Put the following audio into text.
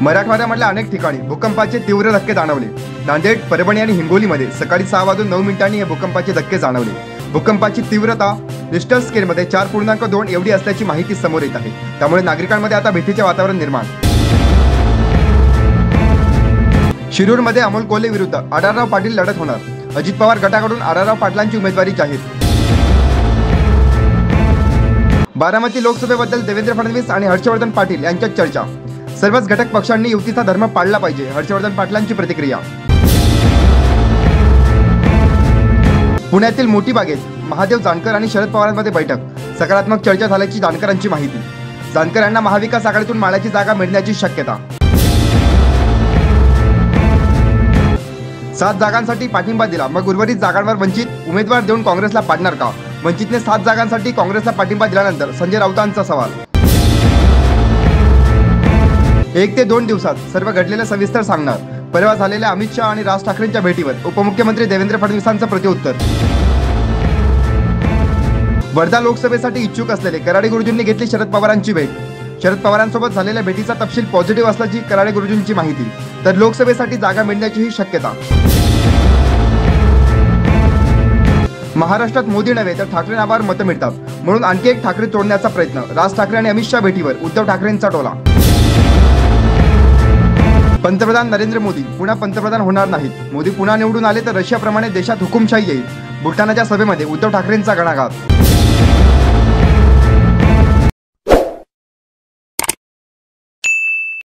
मराठवाड्यामधल्या अनेक ठिकाणी भूकंपाचे तीव्र धक्के जाणवले। नांदेड, परभणी आणि हिंगोलीमध्ये सकाळी 6:09 हे भूकंपाचे धक्के जाणवले। भूकंपाची तीव्रता रिश्टर स्केलमध्ये 4.2 एवढी असल्याची माहिती समोर येत आहे। त्यामुळे नागरिकांमध्ये आता भीतीचे वातावरण निर्माण। शिरूरमध्ये अमोल कोल्हे विरुद्ध आढळराव पाटील लढत होणार। अजित पवार गटाकडून आढळराव पाटलांची उमेदवारी जाहीर। बारामती लोकसभेबद्दल देवेंद्र फडणवीस आणि हर्षवर्धन पाटील यांच्यात चर्चा। सर्वच घटक पक्षांनी युतीचा धर्म पाळला पाहिजे, हर्षवर्धन पाटलांची प्रतिक्रिया। पुण्यातील मोठी बागेत महादेव जानकर आणि शरद पवारांमध्ये बैठक। सकारात्मक चर्चा झाल्याची जानकरांची माहिती। जानकर यांना महाविकास आघाडीतून माळ्याची जागा मिळण्याची शक्यता। 7 जागांसाठी पाठिंबा दिला, मग उर्वरित जागांवर वंचित उमेदवार देऊन काँग्रेसला पाडणार का? वंचितने 7 जागांसाठी काँग्रेसला पाठिंबा दिल्यानंतर संजय राऊतांचा सवाल। 1 ते 2 दिवसात सर्व घडलेलं सविस्तर सांगणार। परवा झालेल्या अमित शहा आणि राज ठाकरेंच्या भेटीवर उपमुख्यमंत्री देवेंद्र फडणवीसांचं प्रत्युत्तर। वर्धा लोकसभेसाठी इच्छुक असलेले कराडे गुरुजींनी घेतली शरद पवारांची भेट। शरद पवारांसोबत झालेल्या भेटीचा तपशील पॉझिटिव्ह असल्याची कराडे गुरुजींची माहिती। तर लोकसभेसाठी जागा मिळण्याचीही शक्यता। महाराष्ट्रात मोदी नव्हे तर ठाकरे नावावर मतं मिळतात, म्हणून आणखी एक ठाकरे तोडण्याचा प्रयत्न। राज ठाकरे आणि अमित शहा भेटीवर उद्धव ठाकरेंचा टोला। पंतप्रधान नरेंद्र मोदी पुन्हा पंतप्रधान होणार नाहीत। मोदी पुन्हा निवडून आले तर रशियाप्रमाणे देशात हुकुमशाही येईल। बुलढाण्याच्या सभेमध्ये उद्धव ठाकरेंचा घणाघात।